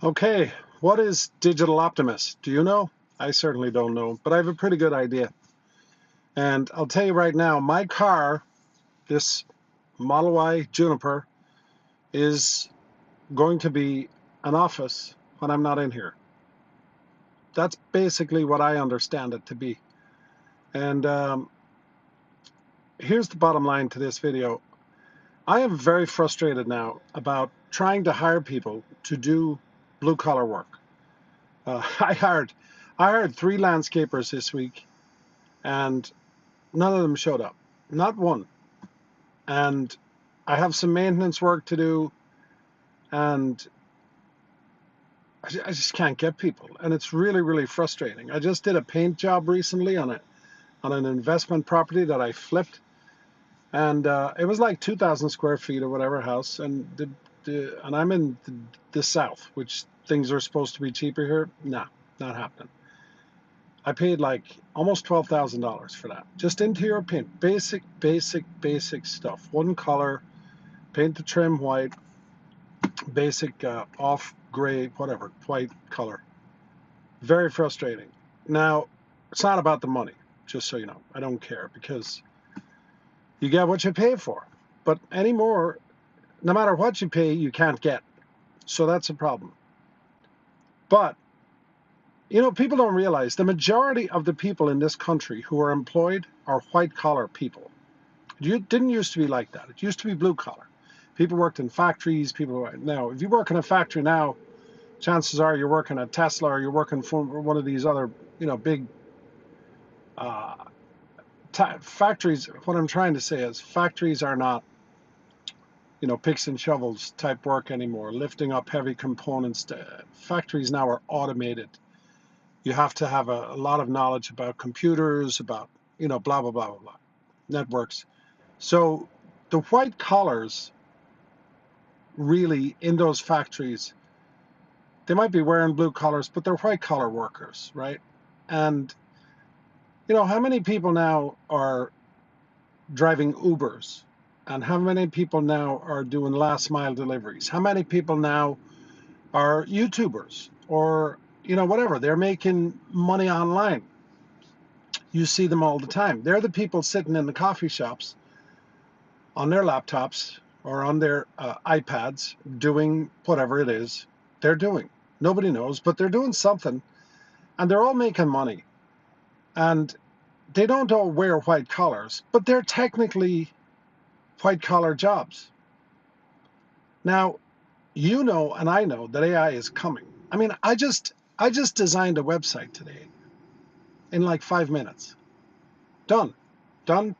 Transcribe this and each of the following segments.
Okay, what is digital optimist? Do you know? I certainly don't know, but I have a pretty good idea. And I'll tell you right now, my car, this Model Y Juniper, is going to be an office when I'm not in here. That's basically what I understand it to be. And here's the bottom line to this video. I am very frustrated now about trying to hire people to do blue collar work. I hired 3 landscapers this week, and none of them showed up. Not one. And I have some maintenance work to do, and I just can't get people. And it's really, really frustrating. I just did a paint job recently on an investment property that I flipped, and it was like 2,000 square feet or whatever house, and and I'm in the south, which things are supposed to be cheaper here. Nah, not happening. I paid like almost $12,000 for that. Just interior paint, basic stuff. One color, paint the trim white, basic off gray, whatever, white color. Very frustrating. Now, it's not about the money, just so you know. I don't care because you get what you pay for. But anymore, no matter what you pay, you can't get. So that's a problem. But, people don't realize the majority of the people in this country who are employed are white collar people. It didn't used to be like that. It used to be blue collar. People worked in factories. Now, if you work in a factory now, chances are you're working at Tesla or you're working for one of these other, big uh, factories. What I'm trying to say is factories are not, picks and shovels type work anymore, lifting up heavy components. Factories now are automated. You have to have a lot of knowledge about computers, about, blah, blah, blah, blah, blah, networks. So the white collars really in those factories, they might be wearing blue collars, but they're white collar workers, right? And how many people now are driving Ubers? And how many people now are doing last mile deliveries? How many people now are YouTubers or, whatever? They're making money online. You see them all the time. They're the people sitting in the coffee shops on their laptops or on their iPads doing whatever it is they're doing. Nobody knows, but they're doing something, and they're all making money. And they don't all wear white collars, but they're technically white collar jobs. Now, and I know that AI is coming. I mean, I just designed a website today in like 5 minutes. Done,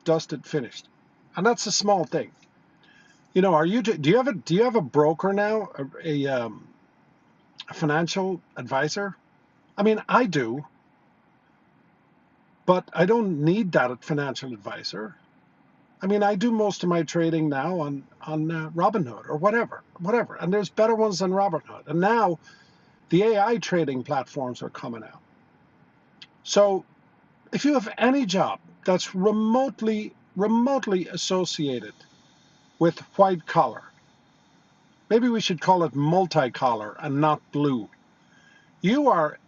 dusted, finished, and that's a small thing. Are you? Do you have a broker now? A financial advisor? I mean, I do, but I don't need that financial advisor. I mean, I do most of my trading now on Robinhood or whatever. And there's better ones than Robinhood. And now the AI trading platforms are coming out. So if you have any job that's remotely associated with white collar, maybe we should call it multicolor and not blue. You are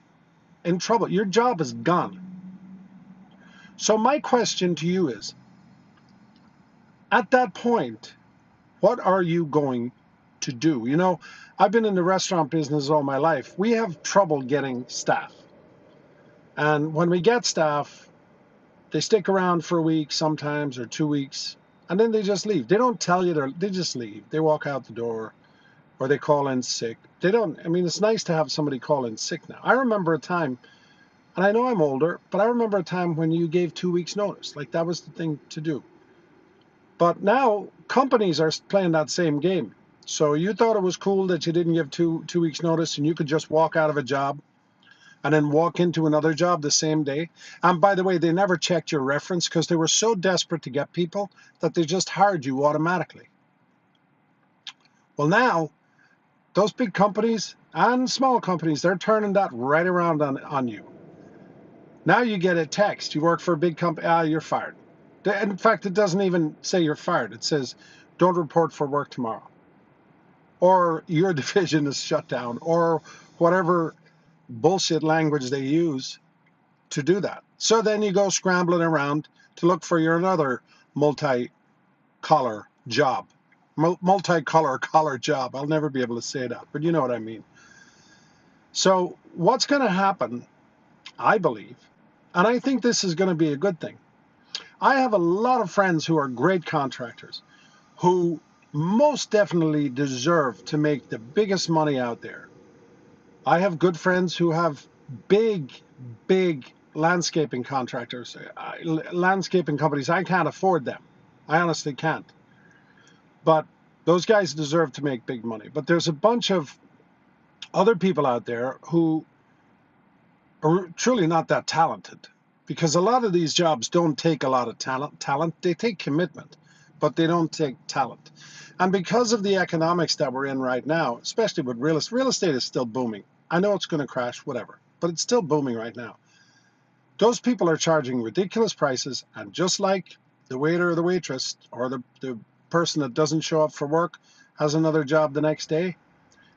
in trouble. Your job is gone. So my question to you is, at that point, what are you going to do? I've been in the restaurant business all my life. We have trouble getting staff. And when we get staff, they stick around for a week sometimes or 2 weeks, and then they just leave. They don't tell you, they just leave. They walk out the door or they call in sick. It's nice to have somebody call in sick now. I remember a time, and I know I'm older, but I remember a time when you gave 2 weeks notice. Like that was the thing to do. But now companies are playing that same game. So you thought it was cool that you didn't give 2 weeks notice and you could just walk out of a job and then walk into another job the same day. And by the way, they never checked your reference because they were so desperate to get people that they just hired you automatically. Well, now those big companies and small companies, they're turning that right around on you. Now you get a text. You work for a big company. You're fired. In fact, it doesn't even say you're fired. It says, don't report for work tomorrow. or your division is shut down, or whatever bullshit language they use to do that. So then you go scrambling around to look for your another multi-collar job. Multi-collar job. I'll never be able to say that, but you know what I mean. So what's going to happen, I believe, and I think this is going to be a good thing. I have a lot of friends who are great contractors who most definitely deserve to make the biggest money out there. I have good friends who have big, big landscaping contractors, landscaping companies. I can't afford them. I honestly can't. But those guys deserve to make big money. But there's a bunch of other people out there who are truly not that talented, because a lot of these jobs don't take a lot of talent. They take commitment, but they don't take talent. And because of the economics that we're in right now, especially with real estate is still booming. I know it's going to crash, whatever, but it's still booming right now. Those people are charging ridiculous prices, and just like the waiter or the waitress or the person that doesn't show up for work has another job the next day,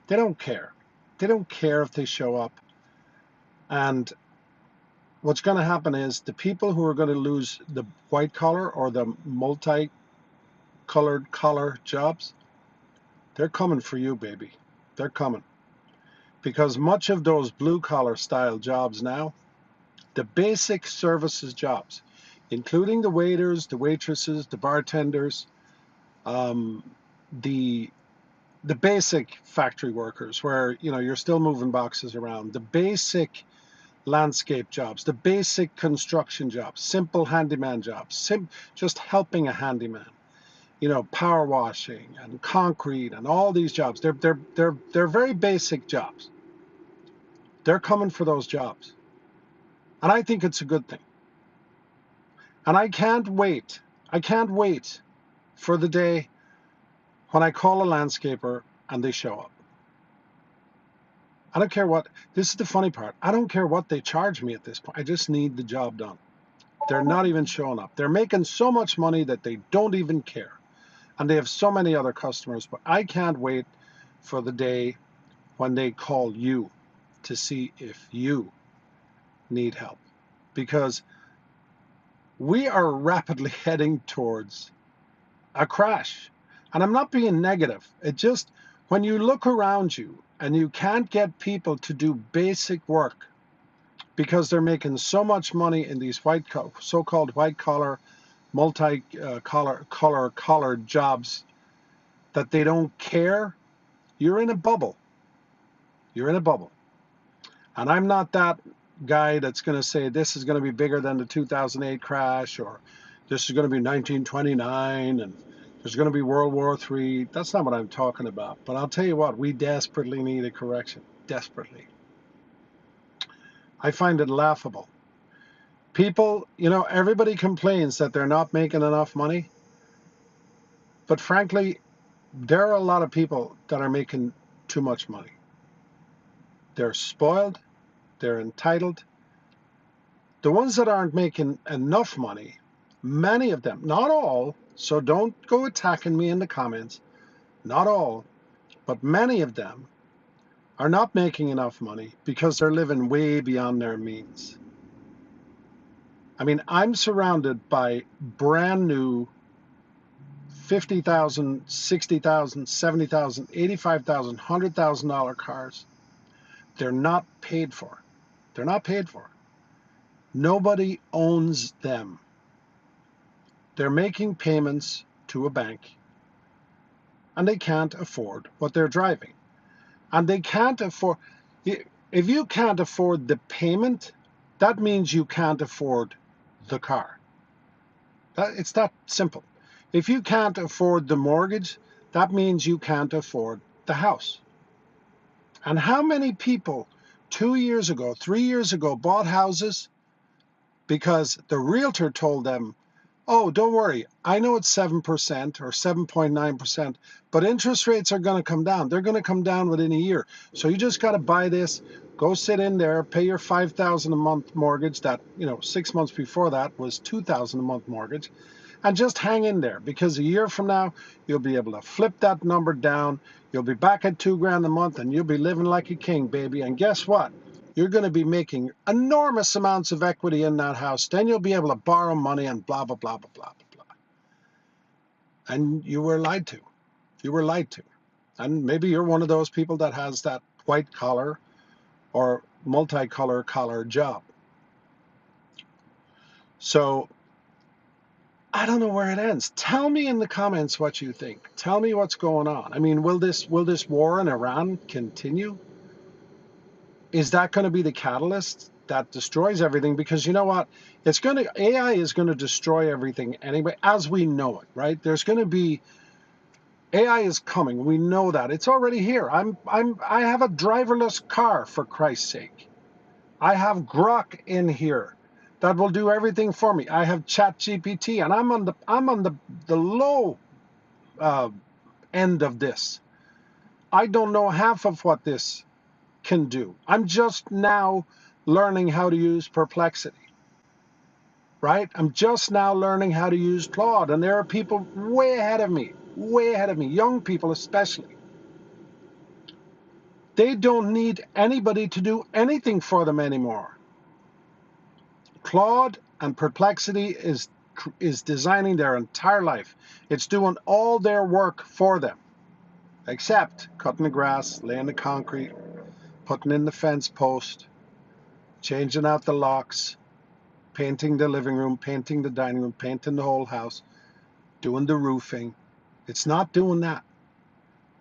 they don't care. They don't care if they show up. And what's going to happen is the people who are going to lose the white collar or the multi-colored collar jobs, they're coming for you, baby. They're coming. Because much of those blue collar style jobs now, the basic services jobs, including the waiters, the waitresses, the bartenders, the basic factory workers where you're still moving boxes around, the basic landscape jobs, the basic construction jobs, simple handyman jobs, just helping a handyman, power washing and concrete and all these jobs. They're very basic jobs. They're coming for those jobs. And I think it's a good thing. And I can't wait. I can't wait for the day when I call a landscaper and they show up. I don't care what, this is the funny part. I don't care what they charge me at this point. I just need the job done. They're not even showing up. They're making so much money that they don't even care. And they have so many other customers, but I can't wait for the day when they call you to see if you need help. Because we are rapidly heading towards a crash. And I'm not being negative. It just, when you look around you and you can't get people to do basic work because they're making so much money in these so-called white collar, multi-collar jobs that they don't care, you're in a bubble. You're in a bubble. And I'm not that guy that's going to say this is going to be bigger than the 2008 crash, or this is going to be 1929 and there's going to be World War III. That's not what I'm talking about. But I'll tell you what, we desperately need a correction. Desperately. I find it laughable. People, everybody complains that they're not making enough money. But frankly, there are a lot of people that are making too much money. They're spoiled. They're entitled. The ones that aren't making enough money, many of them, not all, so don't go attacking me in the comments, not all, but many of them are not making enough money because they're living way beyond their means. I mean, I'm surrounded by brand new $50,000, $60,000, $70,000, $85,000, $100,000 cars. They're not paid for. They're not paid for. Nobody owns them. They're making payments to a bank, and they can't afford what they're driving. And they can't afford, if you can't afford the payment, that means you can't afford the car. It's that simple. If you can't afford the mortgage, that means you can't afford the house. And how many people 2 years ago, 3 years ago bought houses because the realtor told them, oh, don't worry, I know it's 7% or 7.9%, but interest rates are going to come down. They're going to come down within a year. So you just got to buy this, go sit in there, pay your $5,000 a month mortgage that, 6 months before that was $2,000 a month mortgage, And just hang in there, because a year from now, you'll be able to flip that number down. You'll be back at $2,000 a month and you'll be living like a king, baby. And guess what? You're going to be making enormous amounts of equity in that house. Then you'll be able to borrow money and blah, blah, blah, blah, blah, blah, blah. And you were lied to. You were lied to. And maybe you're one of those people that has that white collar or multicolor collar job. So I don't know where it ends. Tell me in the comments what you think. Tell me what's going on. I mean, will this war in Iran continue? Is that going to be the catalyst that destroys everything? Because you know what? AI is going to destroy everything anyway, as we know it, right? There's going to be AI is coming. We know that. It's already here. I have a driverless car, for Christ's sake. I have Grok in here that will do everything for me. I have ChatGPT, and I'm on the low end of this. I don't know half of what this can do. I'm just now learning how to use Perplexity, right? I'm just now learning how to use Claude, and there are people way ahead of me, young people especially. They don't need anybody to do anything for them anymore. Claude and Perplexity is designing their entire life. It's doing all their work for them, except cutting the grass, laying the concrete, putting in the fence post, changing out the locks, painting the living room, painting the dining room, painting the whole house, doing the roofing. It's not doing that.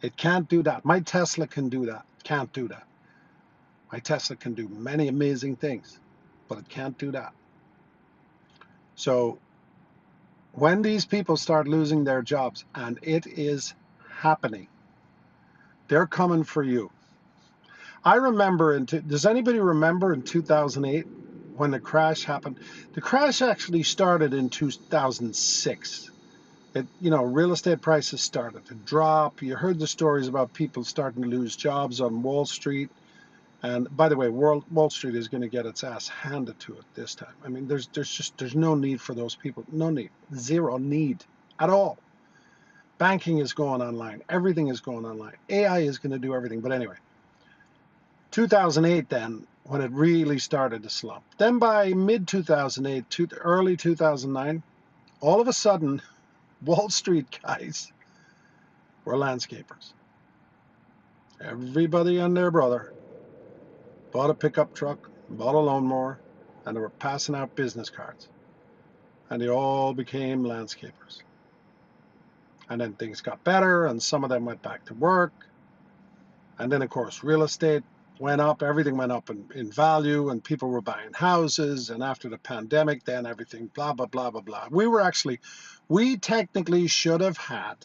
It can't do that. My Tesla can do that. It can't do that. My Tesla can do many amazing things, but it can't do that. So when these people start losing their jobs, and it is happening, they're coming for you. I remember, does anybody remember in 2008 when the crash happened? The crash actually started in 2006. Real estate prices started to drop. You heard the stories about people starting to lose jobs on Wall Street. And by the way, Wall Street is going to get its ass handed to it this time. I mean, there's no need for those people. No need. Zero need at all. Banking is going online. Everything is going online. AI is going to do everything. But anyway, 2008 then, when it really started to slump. Then by mid-2008, early 2009, all of a sudden, Wall Street guys were landscapers. Everybody and their brother bought a pickup truck, bought a lawnmower, and they were passing out business cards. And they all became landscapers. And then things got better, and some of them went back to work. And then, of course, real estate went up. Everything went up in value, and people were buying houses. And after the pandemic, then everything, blah, blah, blah, blah, blah. We technically should have had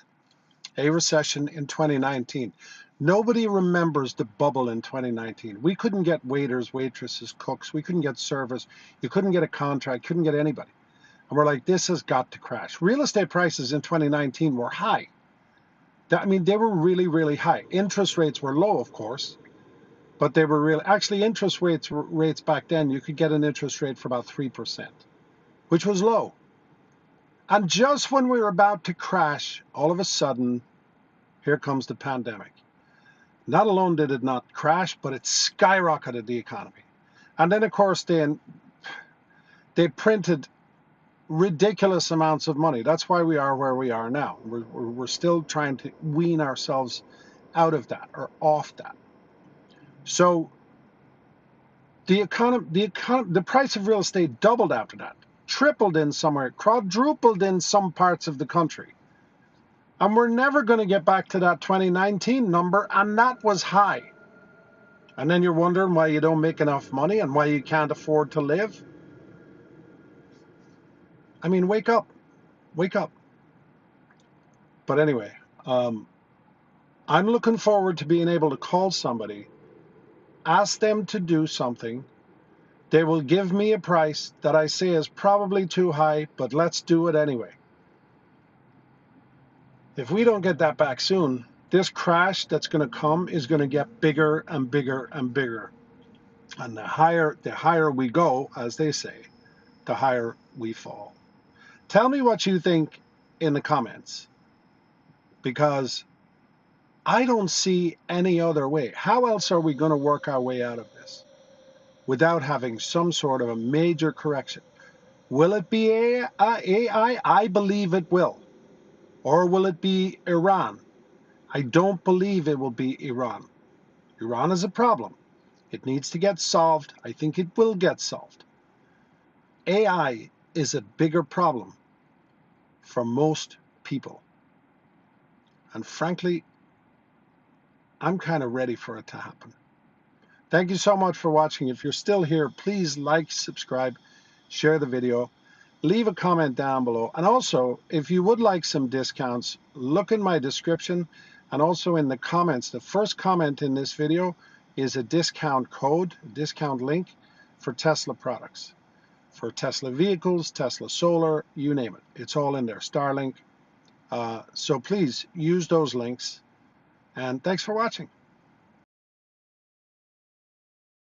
a recession in 2019. Nobody remembers the bubble in 2019. We couldn't get waiters, waitresses, cooks. We couldn't get servers. You couldn't get a contract. Couldn't get anybody. And we're like, this has got to crash. Real estate prices in 2019 were high. I mean, they were really, really high. Interest rates were low, of course, but they were really, actually interest rates back then, you could get an interest rate for about 3%, which was low. And just when we were about to crash, all of a sudden, here comes the pandemic. Not alone did it not crash, but it skyrocketed the economy. And then, of course, they printed ridiculous amounts of money. That's why we are where we are now. We're still trying to wean ourselves out of that or off that. So the price of real estate doubled after that, tripled in somewhere, quadrupled in some parts of the country. And we're never going to get back to that 2019 number, and that was high. And then you're wondering why you don't make enough money and why you can't afford to live. I mean, wake up. Wake up. But anyway, I'm looking forward to being able to call somebody, ask them to do something. They will give me a price that I say is probably too high, but let's do it anyway. If we don't get that back soon, this crash that's going to come is going to get bigger and bigger and bigger. And the higher we go, as they say, the higher we fall. Tell me what you think in the comments, because I don't see any other way. How else are we going to work our way out of this without having some sort of a major correction? Will it be AI? I believe it will. Or will it be Iran? I don't believe it will be Iran. Iran is a problem. It needs to get solved. I think it will get solved. AI is a bigger problem for most people. And frankly, I'm kind of ready for it to happen. Thank you so much for watching. If you're still here, please like, subscribe, share the video, leave a comment down below. And also, if you would like some discounts, look in my description and also in the comments. The first comment in this video is a discount code, a discount link for Tesla products, for Tesla vehicles, Tesla solar, you name it. It's all in there, Starlink. So please use those links. And thanks for watching.